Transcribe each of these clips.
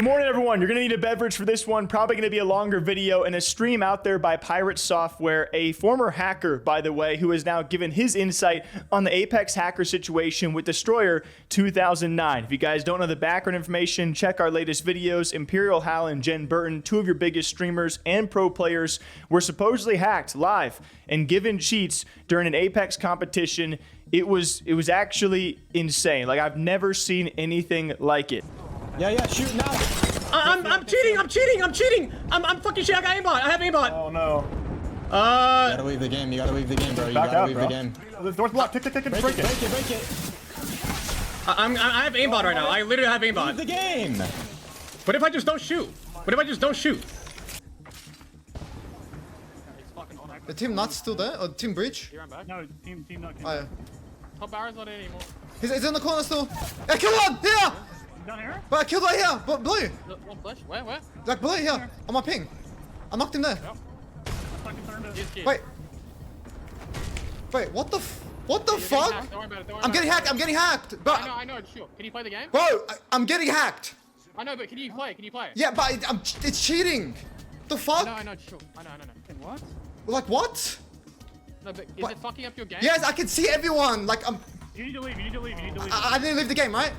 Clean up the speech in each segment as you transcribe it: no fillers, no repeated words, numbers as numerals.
Good morning, everyone. You're going to need a beverage for this one. Probably going to be a longer video and a stream out there by PirateSoftware, a former hacker, by the way, who has now given his insight on the Apex hacker situation with Destroyer2009. If you guys don't know the background information, check our latest videos. ImperialHal and Genburten, two of your biggest streamers and pro players, were supposedly hacked live and given cheats during an Apex competition. It was actually insane. Like, I've never seen anything like it. Yeah, shoot now. I'm cheating. I'm fucking cheating. I got aimbot. I have aimbot. Oh no. You gotta leave the game. Bro. You gotta leave the game. The door's blocked. Tick, break it. Break it. I have aimbot right now. I literally have aimbot. Leave the game. What if I just don't shoot? The team not still there? Or team breach? No, team not. Oh yeah. Top barrel's not in anymore. He's in the corner still. I killed one! Here! Down here? But I killed one here! But blue! One flash. Where? Like blue here! On my ping. I knocked him there. Wait, what the fuck? Don't worry about it. I'm getting hacked! But I know, sure. Can you play the game? bro, I'm getting hacked! I know, but can you play? Yeah, but it's cheating! The fuck? I know, sure. I know. What? Like what? No, but is it fucking up your game? Yes, I can see everyone! Like You need to leave. I didn't leave the game, right?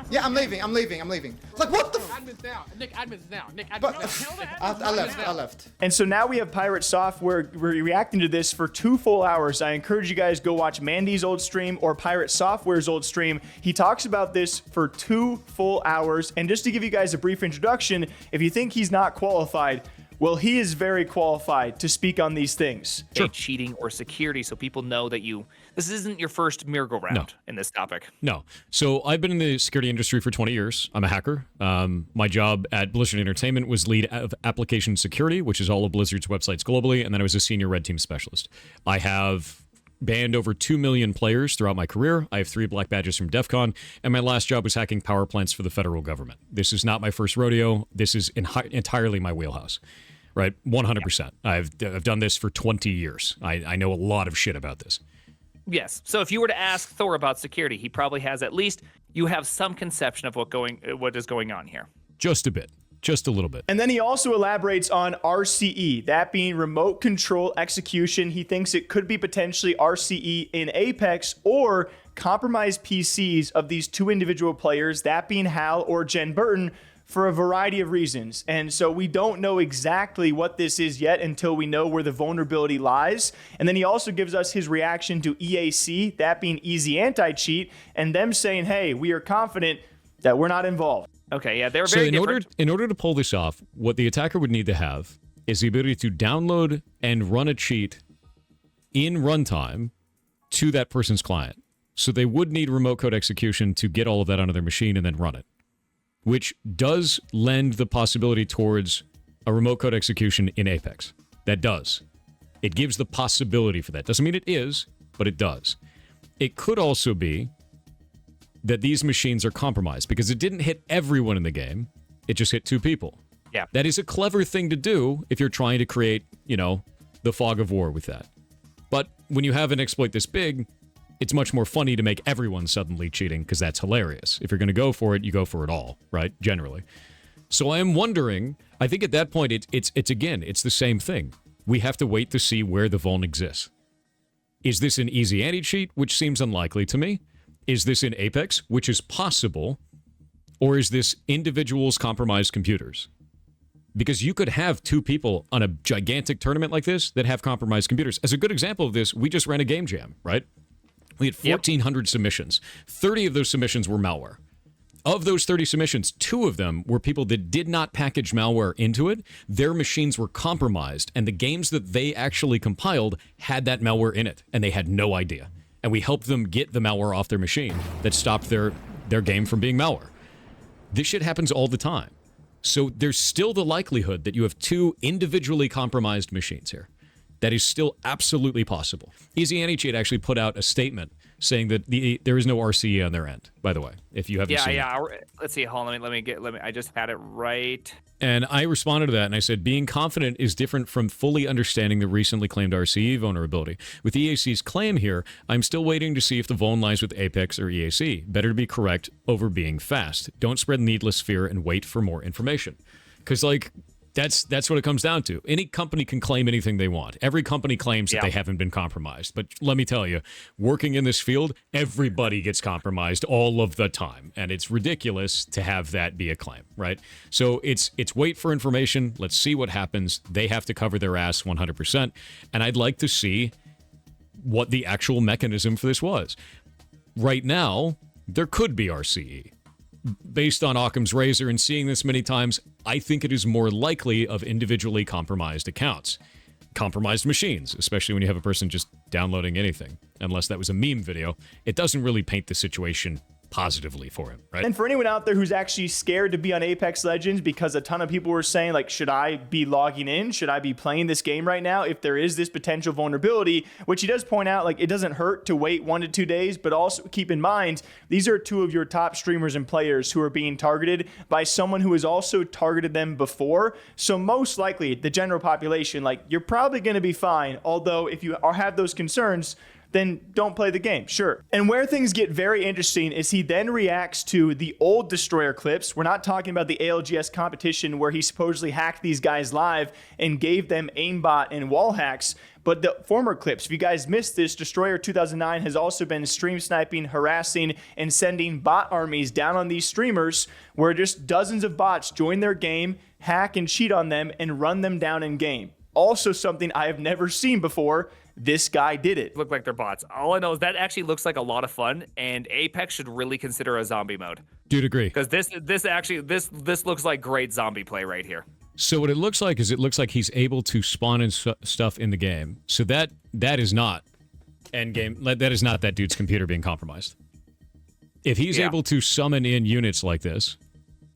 Yeah, I'm leaving. Like what the Admin's now. Nick, admin's now. But I left. And so now we have PirateSoftware reacting to this for 2 full hours. I encourage you guys to go watch Mandy's old stream or PirateSoftware's old stream. He talks about this for 2 full hours. And just to give you guys a brief introduction, if you think he's not qualified, well, he is very qualified to speak on these things. Sure. Cheating or security, so people know that this isn't your first merry-go-round in this topic. No. So I've been in the security industry for 20 years. I'm a hacker. My job at Blizzard Entertainment was lead of application security, which is all of Blizzard's websites globally, and then I was a senior red team specialist. I have banned over 2 million players throughout my career. I have 3 black badges from DEF CON, and my last job was hacking power plants for the federal government. This is not my first rodeo. This is entirely my wheelhouse. Right, 100%. I've done this for 20 years. I know a lot of shit about this. Yes. So if you were to ask Thor about security, he probably has you have some conception of what is going on here. Just a bit. Just a little bit. And then he also elaborates on RCE, that being remote control execution. He thinks it could be potentially RCE in Apex or compromised PCs of these 2 individual players, that being Hal or Genburten, for a variety of reasons. And so we don't know exactly what this is yet until we know where the vulnerability lies. And then he also gives us his reaction to EAC, that being easy anti-cheat, and them saying, hey, we are confident that we're not involved. Okay, yeah, they're very different. In order to pull this off, what the attacker would need to have is the ability to download and run a cheat in runtime to that person's client. So they would need remote code execution to get all of that onto their machine and then run it, which does lend the possibility towards a remote code execution in Apex. That does. It gives the possibility for that. Doesn't mean it is, but it does. It could also be that these machines are compromised because it didn't hit everyone in the game. It just hit 2 people. Yeah. That is a clever thing to do if you're trying to create, the fog of war with that. But when you have an exploit this big, it's much more funny to make everyone suddenly cheating because that's hilarious. If you're going to go for it, you go for it all, right? Generally. So I am wondering, I think at that point, it's the same thing. We have to wait to see where the vuln exists. Is this an easy anti-cheat, which seems unlikely to me? Is this in Apex, which is possible? Or is this individuals' compromised computers? Because you could have 2 people on a gigantic tournament like this that have compromised computers. As a good example of this, we just ran a game jam, right? We had 1,400 submissions. 30 of those submissions were malware. Of those 30 submissions, 2 of them were people that did not package malware into it. Their machines were compromised, and the games that they actually compiled had that malware in it, and they had no idea. And we helped them get the malware off their machine that stopped their game from being malware. This shit happens all the time. So there's still the likelihood that you have 2 individually compromised machines here. That is still absolutely possible. Easy Anti-Cheat actually put out a statement saying that there is no RCE on their end, by the way, if you haven't seen it. Let's see. Hold on. Let me. I just had it right. And I responded to that, and I said, being confident is different from fully understanding the recently claimed RCE vulnerability. With EAC's claim here, I'm still waiting to see if the vuln lies with Apex or EAC. Better to be correct over being fast. Don't spread needless fear and wait for more information. Because, like, that's what it comes down to. Any company can claim anything they want. Every company claims that they haven't been compromised. But let me tell you, working in this field, everybody gets compromised all of the time. And it's ridiculous to have that be a claim, right? So it's wait for information. Let's see what happens. They have to cover their ass 100%. And I'd like to see what the actual mechanism for this was. Right now, there could be RCE. Based on Occam's razor and seeing this many times, I think it is more likely of individually compromised accounts. Compromised machines, especially when you have a person just downloading anything. Unless that was a meme video, it doesn't really paint the situation positively for him, right? And for anyone out there who's actually scared to be on Apex Legends because a ton of people were saying, like, should I be logging in? Should I be playing this game right now if there is this potential vulnerability? Which he does point out, like, it doesn't hurt to wait 1 to 2 days, but also keep in mind, these are 2 of your top streamers and players who are being targeted by someone who has also targeted them before. So most likely, the general population, like, you're probably going to be fine. Although if you have those concerns, then don't play the game, sure. And where things get very interesting is he then reacts to the old Destroyer clips. We're not talking about the ALGS competition where he supposedly hacked these guys live and gave them aimbot and wall hacks, but the former clips. If you guys missed this, Destroyer2009 has also been stream sniping, harassing, and sending bot armies down on these streamers where just dozens of bots join their game, hack and cheat on them, and run them down in game. Also something I have never seen before. This guy did it. Look like they're bots. All I know is that actually looks like a lot of fun, and Apex should really consider a zombie mode. Dude, agree. Because this looks like great zombie play right here. So what it looks like is he's able to spawn in stuff in the game. So that is not end game. That is not that dude's computer being compromised. If he's able to summon in units like this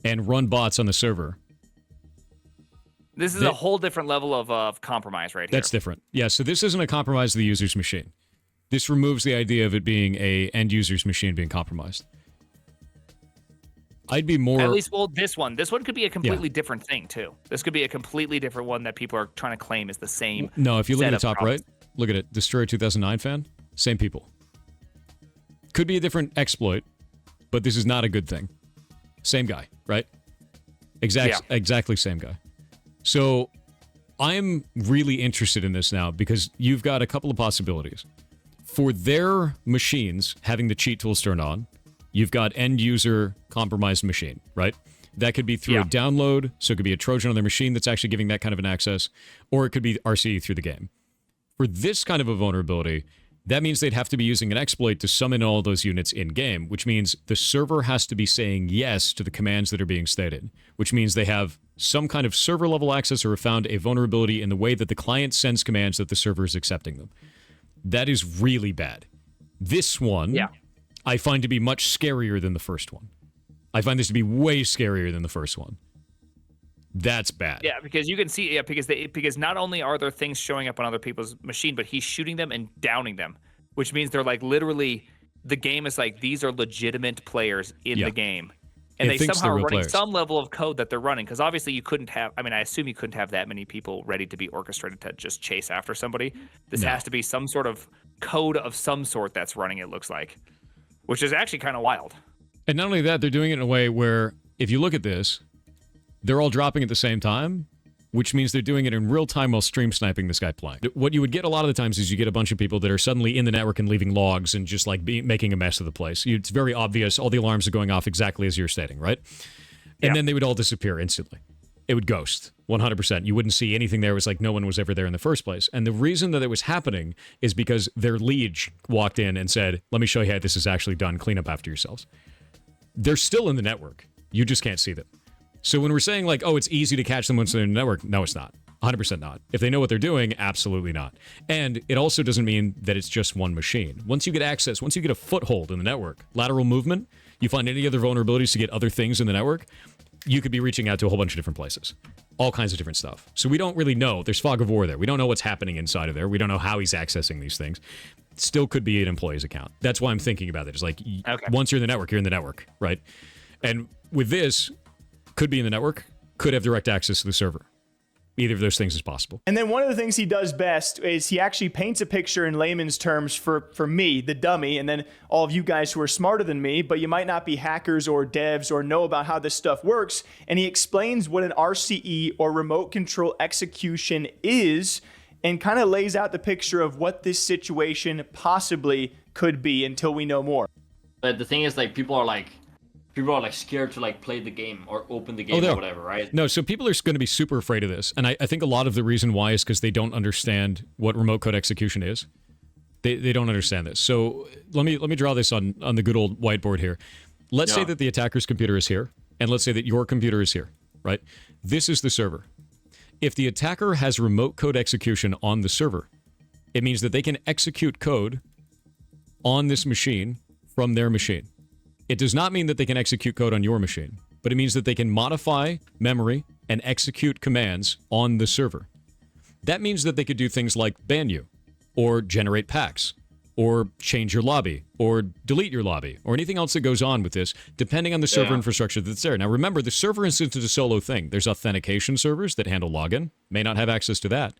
and run bots on the server. This is a whole different level of compromise right here. That's different. Yeah, so this isn't a compromise of the user's machine. This removes the idea of it being a end user's machine being compromised. I'd be more... At least, well, this one could be a completely different thing, too. This could be a completely different one that people are trying to claim is the same. No, if you look at the top right, look at it. Destroyer2009 fan, same people. Could be a different exploit, but this is not a good thing. Same guy, right? Exactly same guy. So I'm really interested in this now because you've got a couple of possibilities. For their machines having the cheat tools turned on, you've got end user compromised machine, right? That could be through a download, so it could be a Trojan on their machine that's actually giving that kind of an access, or it could be RCE through the game. For this kind of a vulnerability, that means they'd have to be using an exploit to summon all those units in-game, which means the server has to be saying yes to the commands that are being stated, which means they have some kind of server-level access or have found a vulnerability in the way that the client sends commands that the server is accepting them. That is really bad. This one, I find to be much scarier than the first one. I find this to be way scarier than the first one. That's bad. Yeah, because you can see, because not only are there things showing up on other people's machine, but he's shooting them and downing them, which means they're like literally, the game is like, these are legitimate players in the game. And they somehow are running some level of code that they're running, because obviously you couldn't have, I assume you couldn't have that many people ready to be orchestrated to just chase after somebody. This has to be some sort of code of some sort that's running, it looks like, which is actually kind of wild. And not only that, they're doing it in a way where, if you look at this, they're all dropping at the same time, which means they're doing it in real time while stream sniping this guy playing. What you would get a lot of the times is you get a bunch of people that are suddenly in the network and leaving logs and just like making a mess of the place. It's very obvious. All the alarms are going off exactly as you're stating, right? And then they would all disappear instantly. It would ghost 100%. You wouldn't see anything there. It was like no one was ever there in the first place. And the reason that it was happening is because their liege walked in and said, let me show you how this is actually done. Clean up after yourselves. They're still in the network. You just can't see them. So when we're saying like, oh, it's easy to catch them once they're in the network, no, it's not. 100% not. If they know what they're doing, absolutely not. And it also doesn't mean that it's just one machine. Once you get access, once you get a foothold in the network, lateral movement, you find any other vulnerabilities to get other things in the network, you could be reaching out to a whole bunch of different places. All kinds of different stuff. So we don't really know. There's fog of war there. We don't know what's happening inside of there. We don't know how he's accessing these things. Still could be an employee's account. That's why I'm thinking about it. It's like, once you're in the network, right? And with this, could be in the network, could have direct access to the server. Either of those things is possible. And then one of the things he does best is he actually paints a picture in layman's terms for me, the dummy, and then all of you guys who are smarter than me, but you might not be hackers or devs or know about how this stuff works. And he explains what an RCE or remote control execution is and kind of lays out the picture of what this situation possibly could be until we know more. But the thing is, like, people are scared to like play the game or open the game or whatever, right? No, so people are going to be super afraid of this, and I think a lot of the reason why is because they don't understand what remote code execution is. They don't understand this. So let me draw this on the good old whiteboard here. Let's say that the attacker's computer is here, and let's say that your computer is here, right? This is the server. If the attacker has remote code execution on the server, it means that they can execute code on this machine from their machine. It does not mean that they can execute code on your machine, but it means that they can modify memory and execute commands on the server. That means that they could do things like ban you, or generate packs, or change your lobby, or delete your lobby, or anything else that goes on with this, depending on the server infrastructure that's there. Now remember, the server instance is a solo thing. There's authentication servers that handle login, may not have access to that.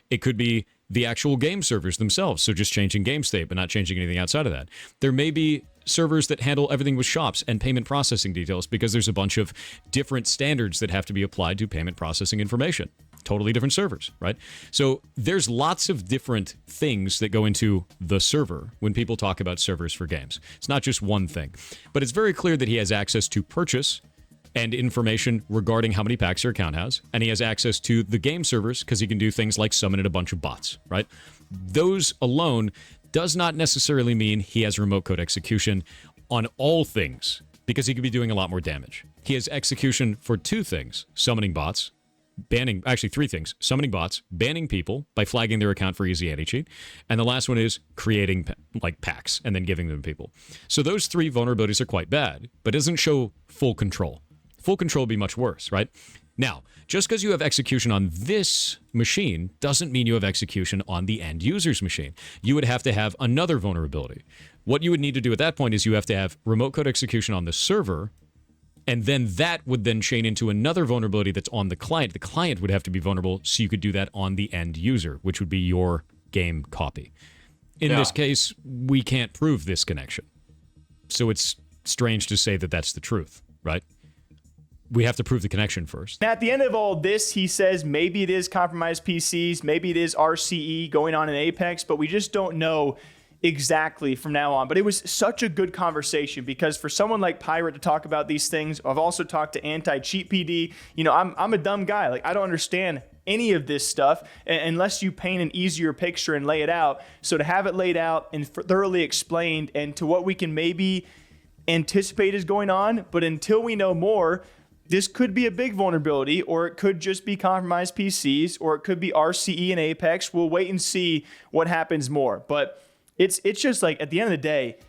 It could be the actual game servers themselves, so just changing game state, but not changing anything outside of that. There may be servers that handle everything with shops and payment processing details because there's a bunch of different standards that have to be applied to payment processing information. Totally different servers, right? So there's lots of different things that go into the server when people talk about servers for games. It's not just one thing. But it's very clear that he has access to purchase and information regarding how many packs your account has, and he has access to the game servers because he can do things like summon in a bunch of bots, right? Those alone does not necessarily mean he has remote code execution on all things, because he could be doing a lot more damage. He has execution for two things: summoning bots, actually three things: summoning bots, banning people by flagging their account for easy anti-cheat, and the last one is creating packs and then giving them to people. So those three vulnerabilities are quite bad, but doesn't show full control. Full control would be much worse, right? Now, just because you have execution on this machine doesn't mean you have execution on the end user's machine. You would have to have another vulnerability. What you would need to do at that point is you have to have remote code execution on the server, and then that would then chain into another vulnerability that's on the client. The client would have to be vulnerable, so you could do that on the end user, which would be your game copy. In this case, we can't prove this connection. So it's strange to say that that's the truth, right? We have to prove the connection first. At the end of all this, he says maybe it is compromised PCs, maybe it is RCE going on in Apex, but we just don't know exactly from now on. But it was such a good conversation, because for someone like Pirate to talk about these things, I've also talked to Anti-Cheat PD. You know, I'm a dumb guy. Like, I don't understand any of this stuff unless you paint an easier picture and lay it out. So to have it laid out and thoroughly explained, and to what we can maybe anticipate is going on, but until we know more, this could be a big vulnerability, or it could just be compromised PCs, or it could be RCE and Apex. We'll wait and see what happens more. But it's just like, at the end of the day,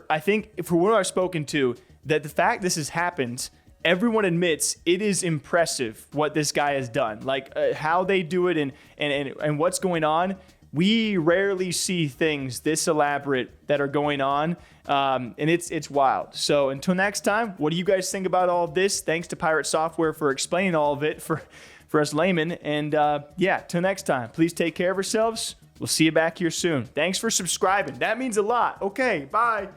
I think for what I've spoken to, that the fact this has happened, everyone admits it is impressive what this guy has done. Like how they do it and what's going on. We rarely see things this elaborate that are going on, and it's wild. So until next time, what do you guys think about all of this? Thanks to PirateSoftware for explaining all of it for us laymen. And yeah, till next time, please take care of yourselves. We'll see you back here soon. Thanks for subscribing. That means a lot. Okay, bye.